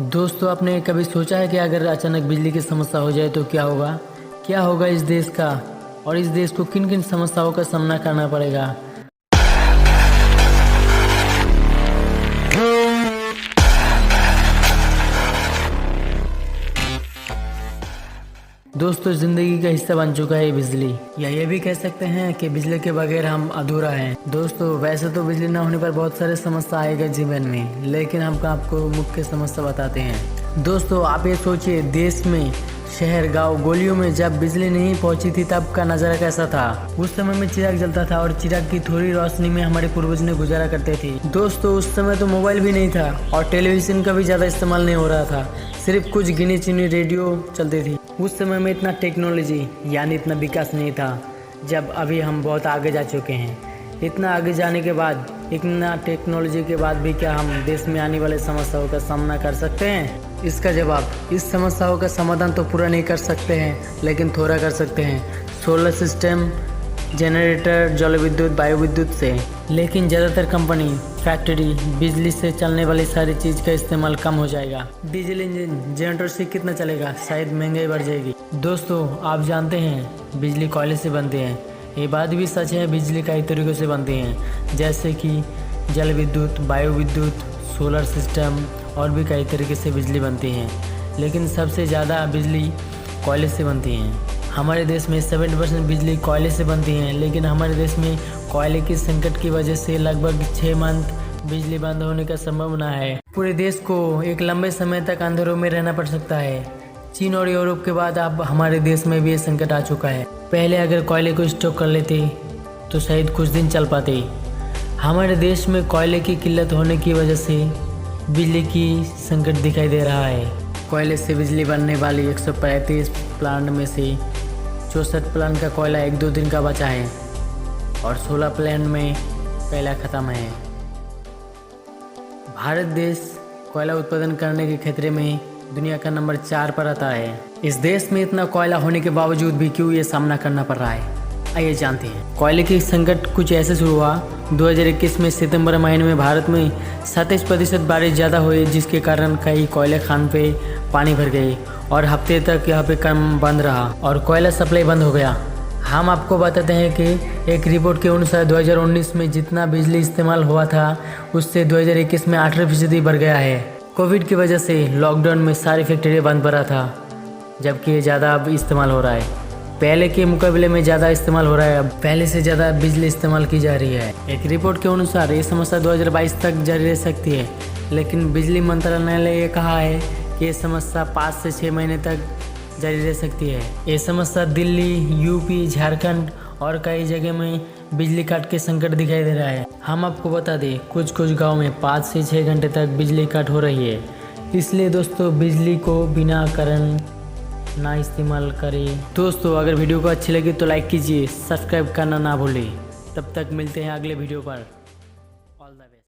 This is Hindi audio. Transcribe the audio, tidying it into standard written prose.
दोस्तों, आपने कभी सोचा है कि अगर अचानक बिजली की समस्या हो जाए तो क्या होगा इस देश का, और इस देश को किन किन समस्याओं का सामना करना पड़ेगा। दोस्तों, जिंदगी का हिस्सा बन चुका है बिजली, या ये भी कह सकते हैं कि बिजली के बगैर हम अधूरा हैं। दोस्तों, वैसे तो बिजली ना होने पर बहुत सारे समस्या आएगा जीवन में, लेकिन हम आपको मुख्य समस्या बताते हैं। दोस्तों, आप ये सोचिए, देश में शहर, गांव, गलियों में जब बिजली नहीं पहुंची थी तब का नज़ारा कैसा था। उस समय में चिराग जलता था और चिराग की थोड़ी रोशनी में हमारे पूर्वज ने गुजारा करते थे। दोस्तों, उस समय तो मोबाइल भी नहीं था और टेलीविजन का भी ज़्यादा इस्तेमाल नहीं हो रहा था, सिर्फ कुछ गिनी चुनी रेडियो चलती थी। उस समय में इतना टेक्नोलॉजी यानी इतना विकास नहीं था, जब अभी हम बहुत आगे जा चुके हैं। इतना आगे जाने के बाद, इतना टेक्नोलॉजी के बाद भी क्या हम देश में आने वाले समस्याओं का सामना कर सकते हैं? इसका जवाब, इस समस्याओं का समाधान तो पूरा नहीं कर सकते हैं, लेकिन थोड़ा कर सकते हैं। सोलर सिस्टम, जनरेटर, जल विद्युत, वायु विद्युत से। लेकिन ज़्यादातर कंपनी, फैक्ट्री, बिजली से चलने वाली सारी चीज़ का इस्तेमाल कम हो जाएगा। डीजल इंजन, जनरेटर से कितना चलेगा? शायद महंगाई बढ़ जाएगी। दोस्तों, आप जानते हैं बिजली कोयले से बनती है। ये बात भी सच है, बिजली कई तरीक़ों से बनती हैं, जैसे कि जल विद्युत, वायु विद्युत, सोलर सिस्टम और भी कई तरीके से बिजली बनती हैं। लेकिन सबसे ज़्यादा बिजली कोयले से बनती हैं। हमारे देश में 70% बिजली कोयले से बनती है, लेकिन हमारे देश में कोयले की संकट की वजह से लगभग 6 मंथ बिजली बंद होने का संभावना है। पूरे देश को एक लंबे समय तक अंधेरों में रहना पड़ सकता है। चीन और यूरोप के बाद अब हमारे देश में भी ये संकट आ चुका है। पहले अगर कोयले को स्टॉक कर लेते तो शायद कुछ दिन चल पाते। हमारे देश में कोयले की किल्लत होने की वजह से बिजली की संकट दिखाई दे रहा है। कोयले से बिजली बनने वाली 135 प्लांट में से 64 प्लांट का कोयला 1-2 दिन का बचा है और 16 प्लांट में पहला ख़त्म है। भारत देश कोयला उत्पादन करने के क्षेत्र में दुनिया का नंबर 4 पर आता है। इस देश में इतना कोयला होने के बावजूद भी क्यों ये सामना करना पड़ रहा है, आइए जानते हैं। कोयले की संकट कुछ ऐसे शुरू हुआ। 2021 में सितंबर महीने में भारत में 37% बारिश ज़्यादा हुई, जिसके कारण कई कोयले खान पे पानी भर गए और हफ्ते तक यहाँ पे काम बंद रहा और कोयला सप्लाई बंद हो गया। हम आपको बताते हैं कि एक रिपोर्ट के अनुसार 2019 में जितना बिजली इस्तेमाल हुआ था उससे 2021 में 18% बढ़ गया है। कोविड की वजह से लॉकडाउन में सारी फैक्ट्रियाँ बंद पड़ा था, जबकि ये ज़्यादा अब इस्तेमाल हो रहा है। पहले के मुकाबले में ज़्यादा इस्तेमाल हो रहा है, अब पहले से ज़्यादा बिजली इस्तेमाल की जा रही है। एक रिपोर्ट के अनुसार ये समस्या 2022 तक जारी रह सकती है, लेकिन बिजली मंत्रालय ने ये कहा है कि ये समस्या 5 से 6 महीने तक जारी रह सकती है। ये समस्या दिल्ली, यूपी, झारखंड और कई जगह में बिजली काट के संकट दिखाई दे रहा है। हम आपको बता दें, कुछ गाँव में 5 से 6 घंटे तक बिजली कट हो रही है। इसलिए दोस्तों, बिजली को बिना कारण ना इस्तेमाल करें। दोस्तों, अगर वीडियो को अच्छी लगी तो लाइक कीजिए, सब्सक्राइब करना ना भूलें। तब तक मिलते हैं अगले वीडियो पर।